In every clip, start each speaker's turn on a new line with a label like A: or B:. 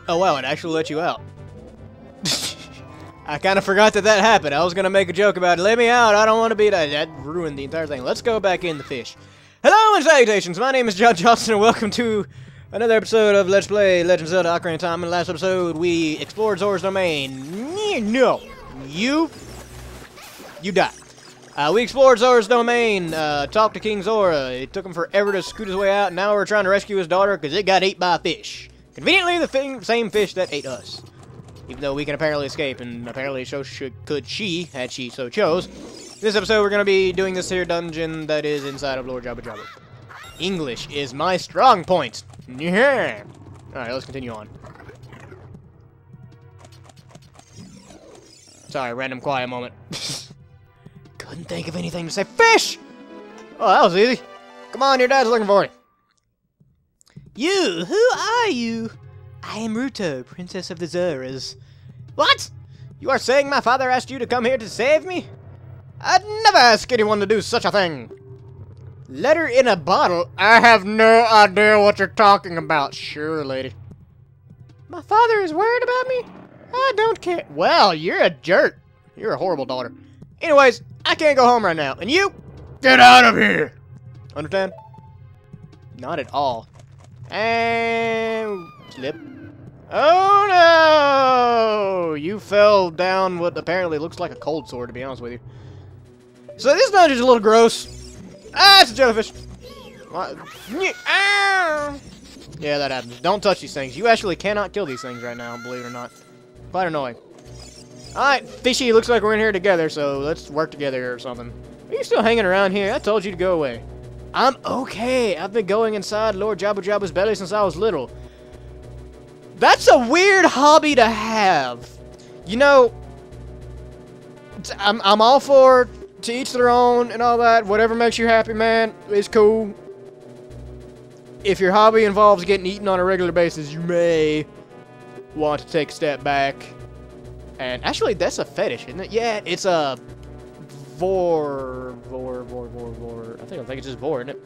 A: Oh wow, it actually let you out. I kind of forgot that happened. I was going to make a joke about it. Let me out. I don't want to be that. That ruined the entire thing. Let's go back in the fish. Hello and salutations. My name is John Johnson and welcome to another episode of Let's Play Legend of Zelda Ocarina of Time. In the last episode, we explored Zora's domain. No. You died. We explored Zora's domain, talked to King Zora. It took him forever to scoot his way out, and now we're trying to rescue his daughter because it got ate by a fish. Conveniently, the same fish that ate us. Even though we can apparently escape, and apparently so could she, had she so chose. This episode, we're going to be doing this here dungeon that is inside of Lord Jabu. English is my strong point. Yeah. Alright, let's continue on. Sorry, random quiet moment. Couldn't think of anything to say. Fish! Oh, that was easy. Come on, your dad's looking for you. You, who are you? I am Ruto, Princess of the Zoras. What? You are saying my father asked you to come here to save me? I'd never ask anyone to do such a thing. Letter in a bottle? I have no idea what you're talking about. Sure, lady. My father is worried about me? I don't care. Well, you're a jerk. You're a horrible daughter. Anyways, I can't go home right now. And you? Get out of here. Understand? Not at all. And slip. Oh no! You fell down what apparently looks like a cold sword, to be honest with you. So this dungeon's a little gross. Ah, it's a jellyfish. What? Yeah, that happens. Don't touch these things. You actually cannot kill these things right now, believe it or not. Quite annoying. Alright, fishy, looks like we're in here together, so let's work together or something. Are you still hanging around here? I told you to go away. I'm okay. I've been going inside Lord Jabu's belly since I was little. That's a weird hobby to have. You know, I'm all for to each their own and all that. Whatever makes you happy, man, it's cool. If your hobby involves getting eaten on a regular basis, you may want to take a step back. And actually, that's a fetish, isn't it? Yeah, it's a vor. I think it's just vor, isn't it?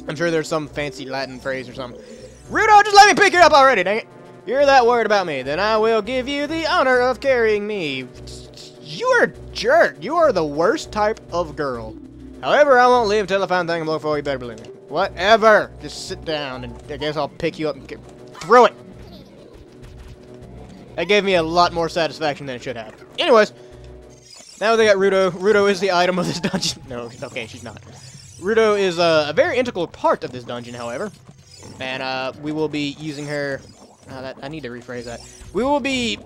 A: I'm sure there's some fancy Latin phrase or something. Ruto, just let me pick you up already, dang it. You're that worried about me, then I will give you the honor of carrying me. You're a jerk. You are the worst type of girl. However, I won't leave until I find the thing I'm looking for. You better believe me. Whatever. Just sit down, and I guess I'll pick you up and throw it. That gave me a lot more satisfaction than it should have. Anyways, now they got Ruto. Ruto is the item of this dungeon. No, okay, she's not. Ruto is a very integral part of this dungeon, however. And we will be using her... I need to rephrase that. We will be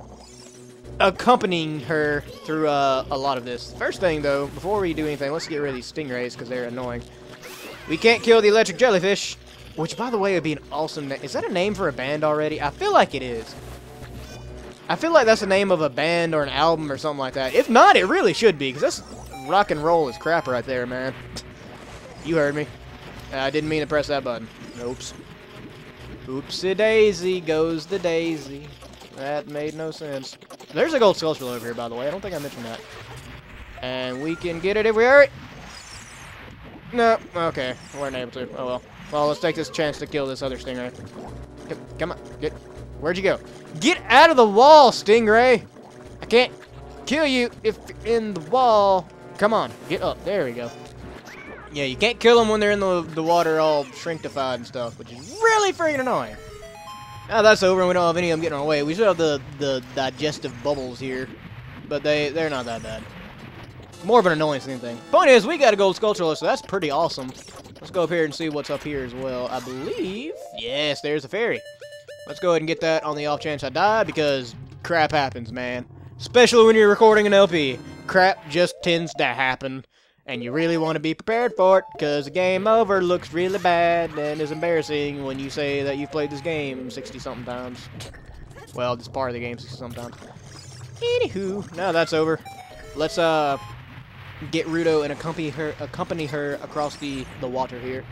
A: accompanying her through a lot of this. First thing, though, before we do anything, let's get rid of these stingrays because they're annoying. We can't kill the electric jellyfish, which, by the way, would be an awesome name. Is that a name for a band already? I feel like it is. I feel like that's the name of a band or an album or something like that. If not, it really should be, because that's rock and roll is crap right there, man. You heard me. I didn't mean to press that button. Oops. Oopsie daisy goes the daisy. That made no sense. There's a gold sculpture over here, by the way. I don't think I mentioned that. And we can get it if we hurry. No. Okay. We weren't able to. Oh, well. Well, let's take this chance to kill this other stingray. Come on. Get... Where'd you go? Get out of the wall, stingray! I can't kill you if you're in the wall. Come on, get up. There we go. Yeah, you can't kill them when they're in the water all shrinktified and stuff, which is really freaking annoying. Now that's over and we don't have any of them getting away. We still have the digestive bubbles here, but they're not that bad. More of an annoyance than anything. Point is, we got a gold sculpture, so that's pretty awesome. Let's go up here and see what's up here as well. I believe... Yes, there's a fairy. Let's go ahead and get that on the off chance I die, because crap happens, man. Especially when you're recording an LP. Crap just tends to happen, and you really want to be prepared for it, because the game over looks really bad and is embarrassing when you say that you've played this game 60-something times. Well, this part of the game 60-something times. Anywho, now that's over. Let's get Ruto and accompany her across the water here.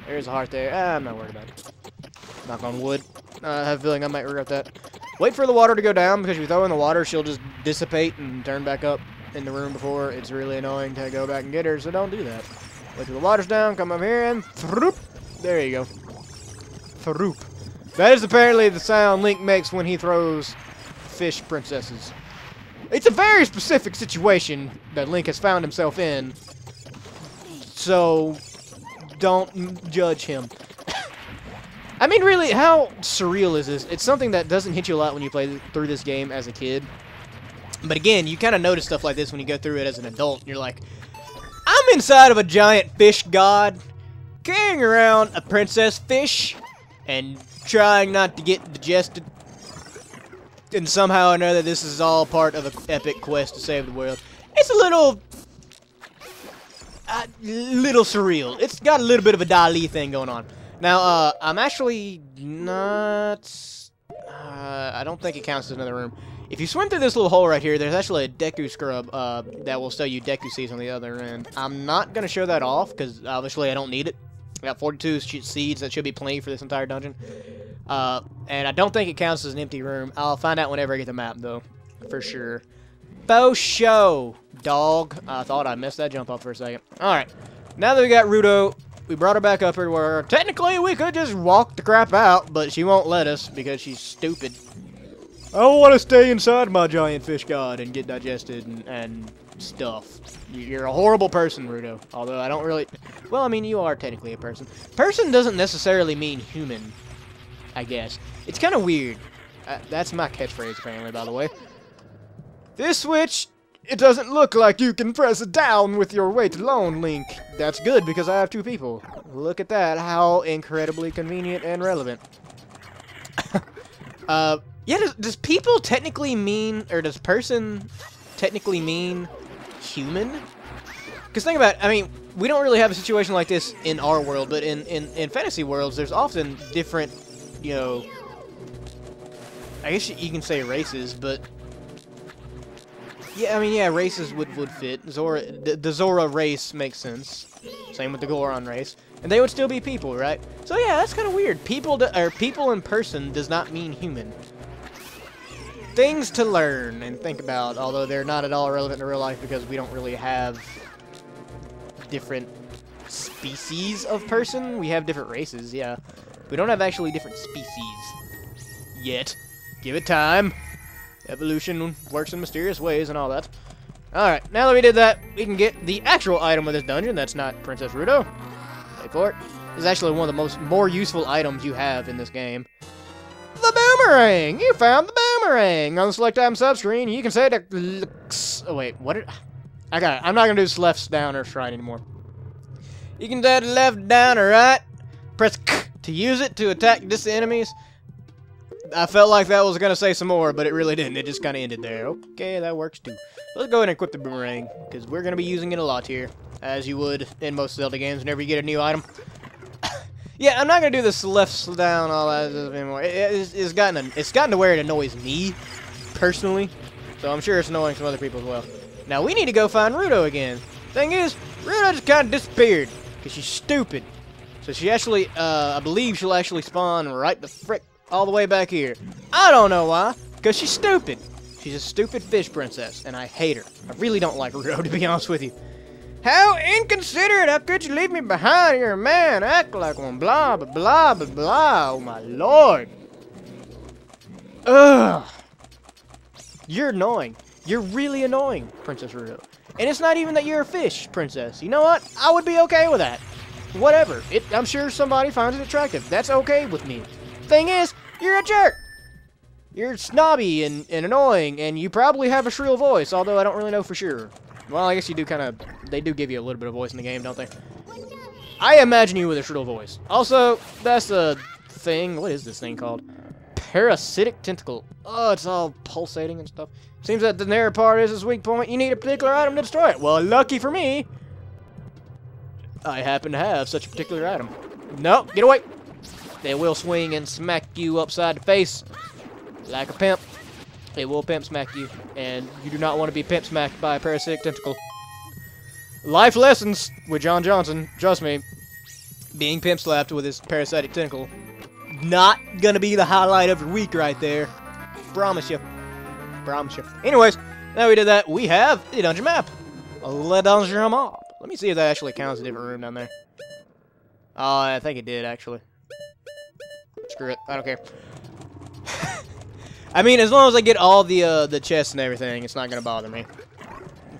A: There's a heart there. I'm not worried about it. Knock on wood. I have a feeling I might regret that. Wait for the water to go down, because if you throw in the water, she'll just dissipate and turn back up in the room before. It's really annoying to go back and get her, so don't do that. Wait till the water's down, come up here, and throop. There you go. Throop. That is apparently the sound Link makes when he throws fish princesses. It's a very specific situation that Link has found himself in, so don't judge him. I mean, really, how surreal is this? It's something that doesn't hit you a lot when you play through this game as a kid. But again, you kind of notice stuff like this when you go through it as an adult. And you're like, I'm inside of a giant fish god, carrying around a princess fish, and trying not to get digested. And somehow or another, this is all part of an epic quest to save the world. It's a little surreal. It's got a little bit of a Dali thing going on. Now, I'm actually not... I don't think it counts as another room. If you swim through this little hole right here, there's actually a Deku scrub that will sell you Deku seeds on the other end. I'm not going to show that off, because obviously I don't need it. I got 42 seeds. That should be plenty for this entire dungeon. And I don't think it counts as an empty room. I'll find out whenever I get the map, though, for sure. Faux show, dog. I thought I missed that jump off for a second. Alright, now that we got Ruto, we brought her back up here where technically we could just walk the crap out, but she won't let us because she's stupid. I want to stay inside my giant fish god and get digested and stuff. You're a horrible person, Ruto. Although I don't really... Well, I mean, you are technically a person. Person doesn't necessarily mean human, I guess. It's kind of weird. That's my catchphrase, apparently, by the way. This switch, it doesn't look like you can press it down with your weight alone, Link. That's good, because I have two people. Look at that. How incredibly convenient and relevant. Yeah, does people technically mean, or does person technically mean human? Because think about it, I mean, we don't really have a situation like this in our world, but in fantasy worlds, there's often different, you know, I guess you can say races, but yeah, I mean, yeah, races would fit. Zora, the Zora race makes sense. Same with the Goron race. And they would still be people, right? So yeah, that's kind of weird. People in person does not mean human. Things to learn and think about, although they're not at all relevant to real life because we don't really have different species of person. We have different races, yeah. We don't have actually different species yet. Give it time. Evolution works in mysterious ways and all that. Alright, now that we did that, we can get the actual item of this dungeon. That's not Princess Ruto. Wait for it. This is actually one of the more useful items you have in this game. The boomerang! You found the boomerang! On the select item subscreen, you can say that... Oh, wait, what did... I got it. I'm not going to do left, down, or right anymore. You can do left, down, or right. Press K to use it to attack distant enemies. I felt like that was going to say some more, but it really didn't. It just kind of ended there. Okay, that works too. Let's go ahead and equip the boomerang, because we're going to be using it a lot here, as you would in most Zelda games whenever you get a new item. Yeah, I'm not going to do this left, down, all that anymore. It's gotten to where it annoys me, personally, so I'm sure it's annoying some other people as well. Now, we need to go find Ruto again. Thing is, Ruto just kind of disappeared, because she's stupid. So she actually, I believe she'll actually spawn right the frick all the way back here. I don't know why, because she's stupid. She's a stupid fish princess, and I hate her. I really don't like Ruto, to be honest with you. How inconsiderate! How could you leave me behind? You're a man. Act like one. Blah, blah, blah, blah, blah. Oh, my lord. Ugh. You're annoying. You're really annoying, Princess Ruto. And it's not even that you're a fish princess. You know what? I would be okay with that. Whatever. I'm sure somebody finds it attractive. That's okay with me. Thing is, you're a jerk. You're snobby and annoying, and you probably have a shrill voice, although I don't really know for sure. Well, I guess you do kind of... They do give you a little bit of voice in the game, don't they? I imagine you with a shrill voice. Also, that's a thing... What is this thing called? Parasitic tentacle. Oh, it's all pulsating and stuff. Seems that the narrow part is its weak point. You need a particular item to destroy it. Well, lucky for me, I happen to have such a particular item. No, get away. They will swing and smack you upside the face like a pimp. They will pimp smack you, and you do not want to be pimp smacked by a parasitic tentacle. Life lessons with John Johnson. Trust me, being pimp slapped with his parasitic tentacle, not gonna be the highlight of your week right there. Promise you. Promise you. Anyways, now we did that, we have the dungeon map. Le dungeon map. Let me see if that actually counts a different room down there. Oh, I think it did, actually. screw it. I don't care. I mean, as long as I get all the chests and everything, it's not gonna bother me.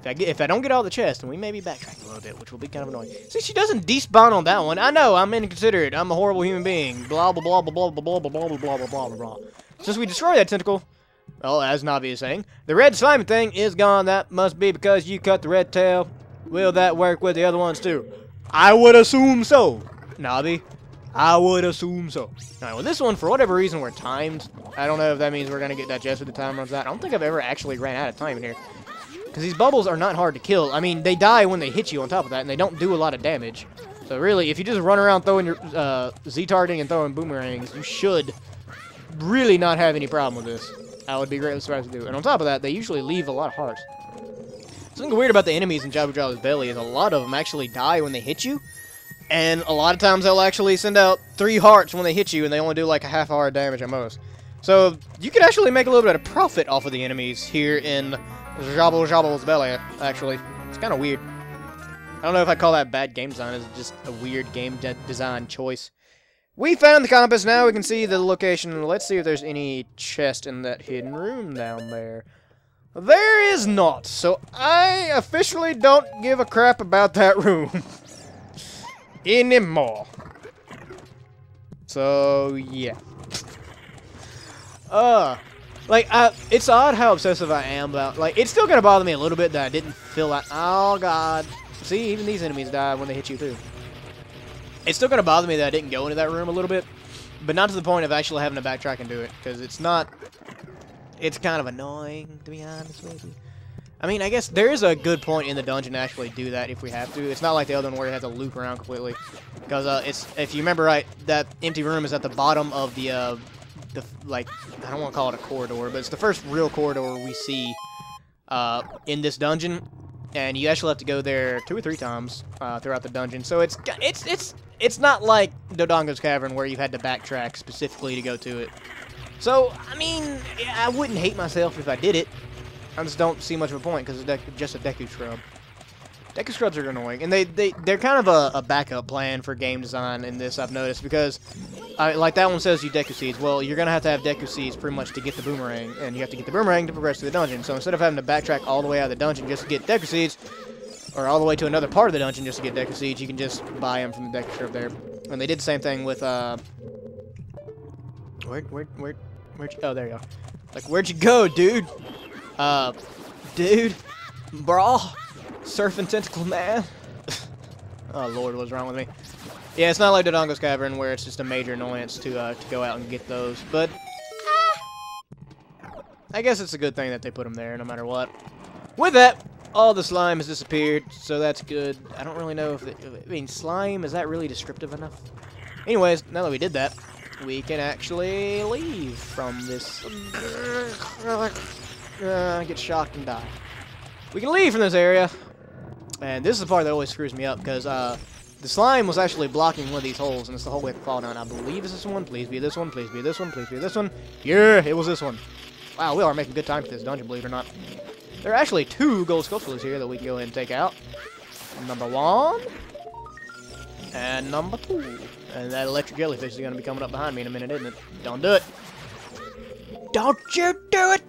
A: If I don't get all the chests, then we may be backtracking a little bit, which will be kind of annoying. See, she doesn't despawn on that one. I know, I'm inconsiderate. I'm a horrible human being. Blah, blah, blah, blah, blah, blah, blah, blah, blah, blah, blah, blah, blah. Since we destroyed that tentacle, well, as Navi is saying, the red slimy thing is gone. That must be because you cut the red tail. Will that work with the other ones, too? I would assume so, Navi. I would assume so. Alright, well, this one, for whatever reason, we're timed. I don't know if that means we're going to get that chest when the time runs out. I don't think I've ever actually ran out of time in here. Because these bubbles are not hard to kill. I mean, they die when they hit you on top of that, and they don't do a lot of damage. So really, if you just run around throwing your Z-targeting and throwing boomerangs, you should really not have any problem with this. I would be greatly surprised to do. And on top of that, they usually leave a lot of hearts. Something weird about the enemies in Jabu Jabu's belly is a lot of them actually die when they hit you. And a lot of times they'll actually send out 3 hearts when they hit you, and they only do like a half hour damage at most. So you can actually make a little bit of profit off of the enemies here in Jabu Jabu's belly, actually. It's kind of weird. I don't know if I call that bad game design. It's just a weird game design choice. We found the compass. Now we can see the location. Let's see if there's any chest in that hidden room down there. There is not. So I officially don't give a crap about that room anymore. So, yeah. It's odd how obsessive I am about, like, it's still gonna bother me a little bit that I didn't feel like, oh god. See, even these enemies die when they hit you too. It's still gonna bother me that I didn't go into that room a little bit, but not to the point of actually having to backtrack and do it, because it's kind of annoying, to be honest with you. I mean, I guess there is a good point in the dungeon to actually do that if we have to. It's not like the other one where you have to loop around completely, because if you remember right, that empty room is at the bottom of the like, I don't want to call it a corridor, but it's the first real corridor we see in this dungeon, and you actually have to go there 2 or 3 times throughout the dungeon. So it's not like Dodongo's Cavern where you had to backtrack specifically to go to it. So I mean, I wouldn't hate myself if I did it. I just don't see much of a point because it's just a Deku Scrub. Deku Scrubs are annoying, and they're kind of a backup plan for game design in this, I've noticed, because like that one says you Deku Seeds. Well, you're gonna have to have Deku Seeds pretty much to get the boomerang, and you have to get the boomerang to progress through the dungeon. So instead of having to backtrack all the way out of the dungeon just to get Deku Seeds, or all the way to another part of the dungeon just to get Deku Seeds, you can just buy them from the Deku Scrub there. And they did the same thing with where'd you, oh, there you go. Like, where'd you go, dude? Dude, brah. Surfing Tentacle Man. Oh lord, what's wrong with me? Yeah, it's not like Dodongo's Cavern where it's just a major annoyance to go out and get those, but I guess it's a good thing that they put them there no matter what. With that, all the slime has disappeared, so that's good. I don't really know if I mean, slime, is that really descriptive enough? Anyways, now that we did that, we can actually leave from this. Get shocked and die. We can leave from this area. And this is the part that always screws me up, because the slime was actually blocking one of these holes, and it's the whole way to fall down. I believe it's this one. Please be this one. Please be this one. Please be this one. Yeah, it was this one. Wow, we are making good time for this dungeon, believe it or not. There are actually 2 gold sculptures here that we can go ahead and take out. Number 1. And number 2. And that electric jellyfish is going to be coming up behind me in a minute, isn't it? Don't do it. Don't you do it!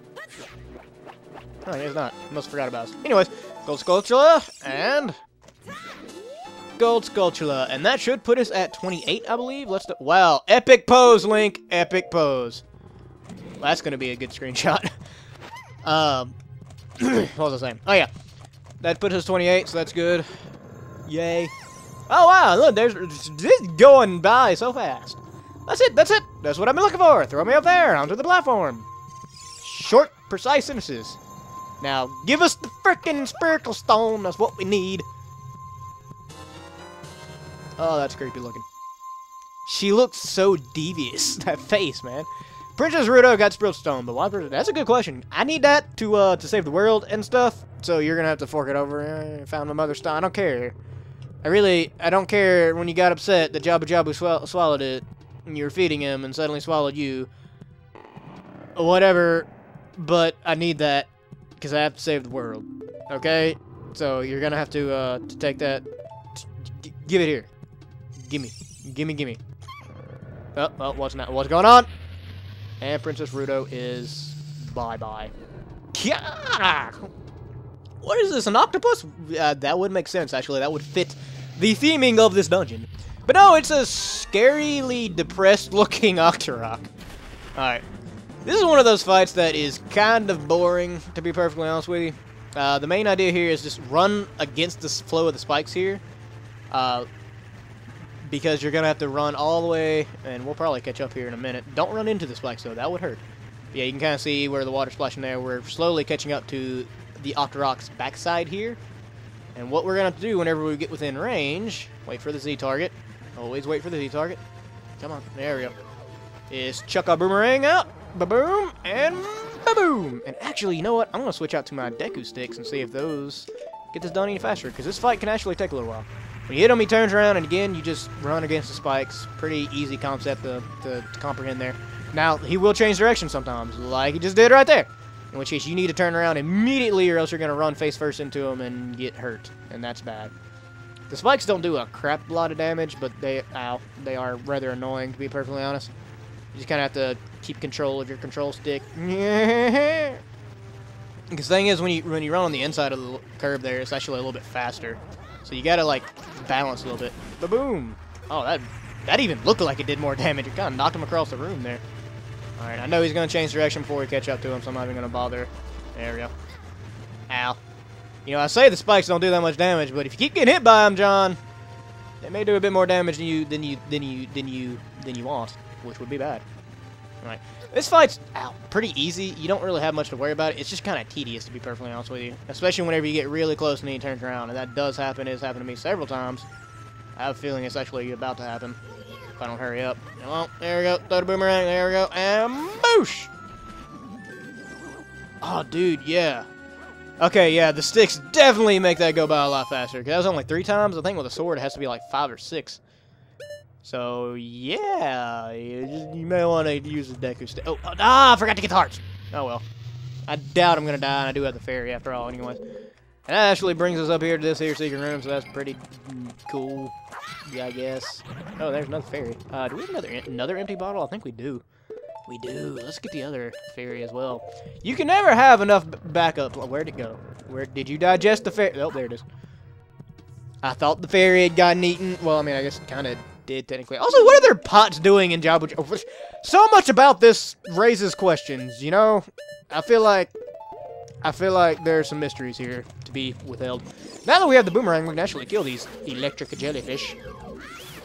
A: Oh, it's not. I must have forgot about us. Anyways, gold sculpture and gold sculpture, and that should put us at 28, I believe. Let's do. Wow, epic pose, Link, epic pose. Well, that's gonna be a good screenshot. What was I saying? Oh yeah, that puts us 28, so that's good. Yay! Oh wow, look, there's this going by so fast. That's it. That's it. That's what I've been looking for. Throw me up there onto the platform. Short, precise sentences. Now, give us the frickin' spiritual stone. That's what we need. Oh, that's creepy looking. She looks so devious. That face, man. Princess Ruto got spiritual stone, but why? That's a good question. I need that to save the world and stuff. So you're gonna have to fork it over. Found my mother's stone. I don't care. I don't care when you got upset that Jabu Jabu swallowed it, and you were feeding him, and suddenly swallowed you. Whatever. But I need that. Because I have to save the world, okay? So you're gonna have to take that. Give it here. Gimme. Gimme, gimme. Oh, what's going on? And Princess Ruto is bye-bye. What is this, an octopus? That would make sense, actually. That would fit the theming of this dungeon. But no, it's a scarily depressed-looking Octorok. Alright. This is one of those fights that is kind of boring, to be perfectly honest with you. The main idea here is just run against the flow of the spikes here. Because you're going to have to run all the way, and we'll probably catch up here in a minute. Don't run into the spikes, though. That would hurt. Yeah, you can kind of see where the water's splashing there. We're slowly catching up to the Octorok's backside here. And what we're going to have to do whenever we get within range, wait for the Z target. Always wait for the Z target. Come on. There we go. Is chuck a boomerang out. Ba-boom. And ba-boom. And actually, you know what? I'm going to switch out to my Deku sticks and see if those get this done any faster. Because this fight can actually take a little while. When you hit him, he turns around, and again, you just run against the spikes. Pretty easy concept to comprehend there. Now, he will change direction sometimes, like he just did right there. In which case, you need to turn around immediately, or else you're going to run face first into him and get hurt. And that's bad. The spikes don't do a crap lot of damage, but they are rather annoying, to be perfectly honest. You just kind of have to keep control of your control stick. Because the thing is, when you run on the inside of the curve there, it's actually a little bit faster. So you gotta, like, balance a little bit. Ba-boom! Oh, that even looked like it did more damage. It kind of knocked him across the room there. Alright, I know he's gonna change direction before we catch up to him, so I'm not even gonna bother. There we go. Ow. You know, I say the spikes don't do that much damage, but if you keep getting hit by them, John, they may do a bit more damage than you want, which would be bad. Alright. This fight's pretty easy. You don't really have much to worry about. It's just kind of tedious, to be perfectly honest with you. Especially whenever you get really close and he turns around. And that does happen. It's happened to me several times. I have a feeling it's actually about to happen. If I don't hurry up. Well, there we go. Throw the boomerang. There we go. And boosh! Oh, dude, yeah. Okay, yeah, the sticks definitely make that go by a lot faster. Because that was only 3 times. I think with a sword it has to be like 5 or 6. So, yeah, you may want to use the Deku stick. Oh, I forgot to get the hearts. Oh, well. I doubt I'm going to die, and I do have the fairy after all, anyways. And that actually brings us up here to this here secret room, so that's pretty cool, yeah, I guess. Oh, there's another fairy. Do we have another empty bottle? I think we do. We do. Let's get the other fairy as well. You can never have enough backup. Where'd it go? Where did you digest the fairy? Oh, there it is. I thought the fairy had gotten eaten. Well, I mean, I guess it kind of did technically. Also, what are their pots doing in Jabu? So much about this raises questions, you know? I feel like there's some mysteries here to be withheld. Now that we have the boomerang, we can actually kill these electric jellyfish.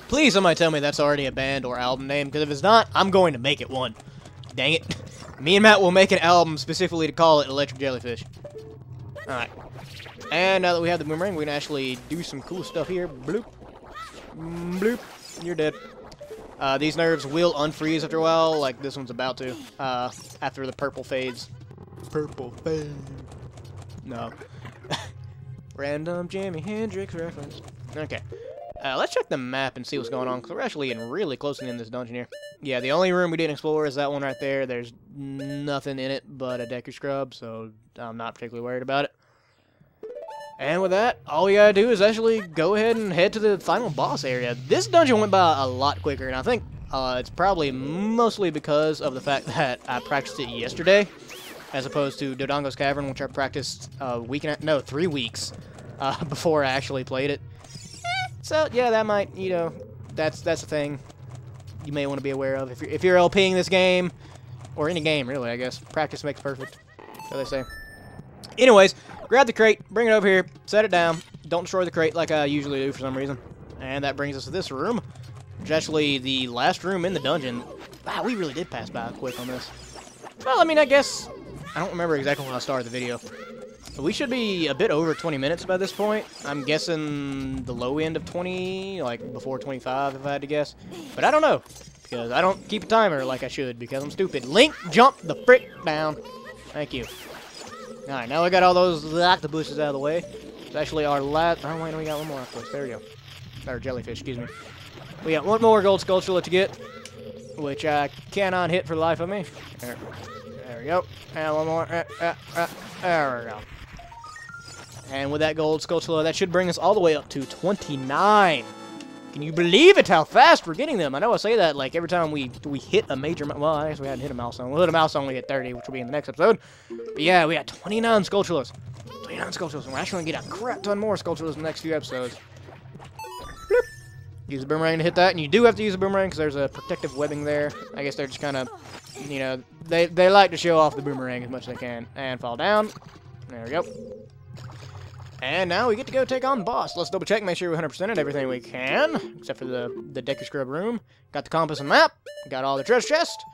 A: Please, somebody tell me that's already a band or album name, because if it's not, I'm going to make it one. Dang it. Me and Matt will make an album specifically to call it Electric Jellyfish. Alright. And now that we have the boomerang, we can actually do some cool stuff here. Bloop. Bloop. You're dead. These nerves will unfreeze after a while, like this one's about to, after the purple fades. Purple fade. No. Random Jimi Hendrix reference. Okay. Let's check the map and see what's going on, because we're actually getting really close in this dungeon here. Yeah, the only room we didn't explore is that one right there. There's nothing in it but a Deku Scrub, so I'm not particularly worried about it. And with that, all we gotta do is actually go ahead and head to the final boss area. This dungeon went by a lot quicker, and I think it's probably mostly because of the fact that I practiced it yesterday, as opposed to Dodongo's Cavern, which I practiced 3 weeks before I actually played it. So yeah, that might, you know, that's a thing you may want to be aware of if you're LPing this game, or any game really, I guess. Practice makes perfect, so they say. Anyways, grab the crate, bring it over here, set it down. Don't destroy the crate like I usually do for some reason. And that brings us to this room, which is actually the last room in the dungeon. Wow, we really did pass by quick on this. Well, I mean, I guess I don't remember exactly when I started the video. We should be a bit over 20 minutes by this point. I'm guessing the low end of 20, like before 25 if I had to guess. But I don't know, because I don't keep a timer like I should, because I'm stupid. Link, jump the frick down. Thank you. Alright, now we got all those octopuses out of the way. It's actually our last... Oh, wait, we got one more octopus. There we go. Or jellyfish, excuse me. We got one more gold skulltula to get, which I cannot hit for the life of me. There we go. And one more. There we go. And with that gold skulltula, that should bring us all the way up to 29. Can you believe it how fast we're getting them? I know I say that like every time we hit a major... Well, I guess we hadn't hit a milestone. We'll hit a milestone when we hit 30, which will be in the next episode. But yeah, we got 29 Skulltulas. 29 Skulltulas. And we're actually going to get a crap ton more Skulltulas in the next few episodes. Bloop. Use the boomerang to hit that. And you do have to use a boomerang because there's a protective webbing there. I guess they're just kind of, you know, they like to show off the boomerang as much as they can. And fall down. There we go. And now we get to go take on the boss. Let's double check, make sure we 100%ed everything we can, except for the Deku Scrub room. Got the compass and map. Got all the treasure chest.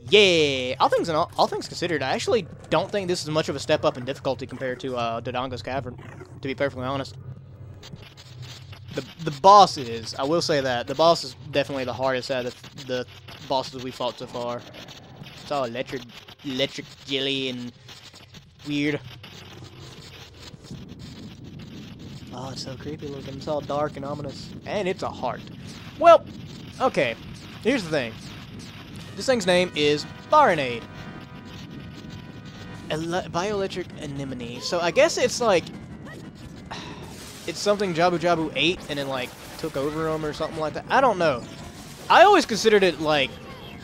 A: Yeah. All things considered, I actually don't think this is much of a step up in difficulty compared to Dodongo's Cavern, to be perfectly honest. The boss is, I will say that, the boss is definitely the hardest out of the bosses we fought so far. It's all electric jelly and weird. Oh, it's so creepy looking. It's all dark and ominous. And it's a heart. Well, okay. Here's the thing. This thing's name is Barinade. Bioelectric anemone. So I guess it's like... It's something Jabu ate and then like took over him or something like that. I don't know. I always considered it like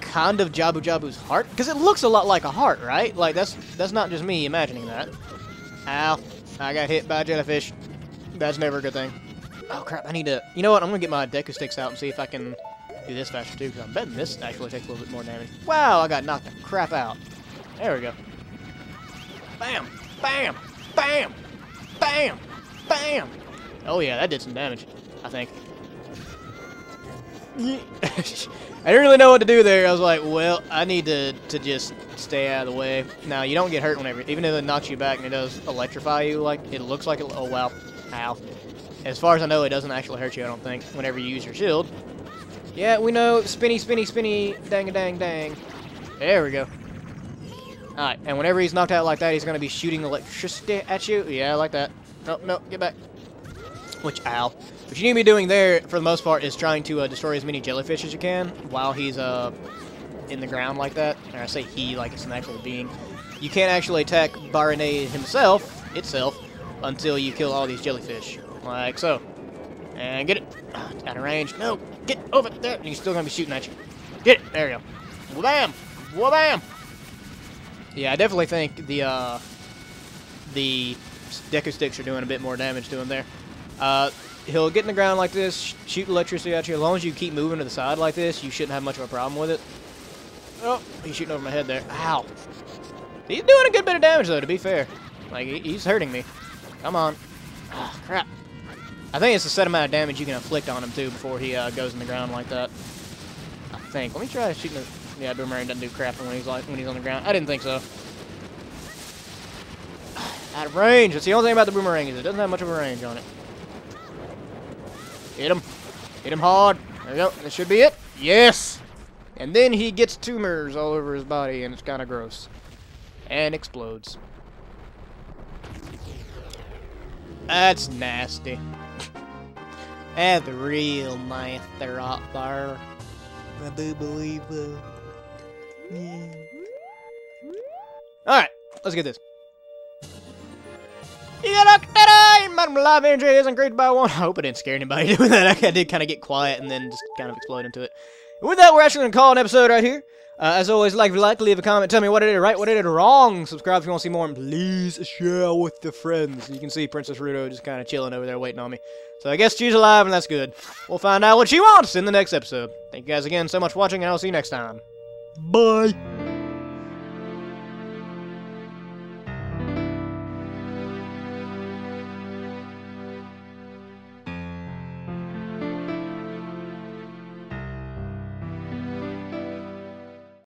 A: kind of Jabu's heart. Because it looks a lot like a heart, right? Like that's not just me imagining that. Ow. I got hit by a jellyfish. That's never a good thing. Oh crap, I need to... You know what, I'm gonna get my Deku Sticks out and see if I can do this faster too, because I'm betting this actually takes a little bit more damage. Wow, I got knocked the crap out. There we go. Bam! Bam! Bam! Bam! Bam! Oh yeah, that did some damage, I think. I didn't really know what to do there. I was like, well, I need to just stay out of the way. Now, you don't get hurt whenever... Even if it knocks you back and it does electrify you, like, it looks like it... Oh, wow. Ow. As far as I know, it doesn't actually hurt you, I don't think, whenever you use your shield. Yeah, we know. Spinny, spinny, spinny. Dang-a-dang-dang. There we go. Alright, and whenever he's knocked out like that, he's going to be shooting electricity at you. Yeah, like that. No, no, get back. Which, ow. What you need to be doing there, for the most part, is trying to destroy as many jellyfish as you can while he's in the ground like that. Or I say he, like it's an actual being. You can't actually attack Barinade itself, until you kill all these jellyfish. Like so. And get it. Out of range. No. Get over there. And he's still going to be shooting at you. Get it. There you go. Wha-bam. Wha-bam. Yeah, I definitely think the Deku Sticks are doing a bit more damage to him there. He'll get in the ground like this, shoot electricity at you. As long as you keep moving to the side like this, you shouldn't have much of a problem with it. Oh, he's shooting over my head there. Ow. He's doing a good bit of damage, though, to be fair. Like, he's hurting me. Come on. Ah, crap. I think it's a set amount of damage you can inflict on him, too, before he goes in the ground like that. I think. Let me try shooting the... Yeah, boomerang doesn't do crap when he's on the ground. I didn't think so. Out of range. That's the only thing about the boomerang is it doesn't have much of a range on it. Hit him. Hit him hard. There we go. That should be it. Yes! And then he gets tumors all over his body, and it's kind of gross. And explodes. That's nasty. That's real nice there, right there. I do believe that. Yeah. Alright, let's get this. Madam Live Energy isn't created by one. I hope I didn't scare anybody doing that. I did kind of get quiet and then just kind of explode into it. And with that, we're actually going to call an episode right here. As always, like if you like, leave a comment, tell me what I did right, what I did wrong. Subscribe if you want to see more, and please share with your friends. You can see Princess Ruto just kind of chilling over there waiting on me. So I guess she's alive, and that's good. We'll find out what she wants in the next episode. Thank you guys again so much for watching, and I'll see you next time. Bye!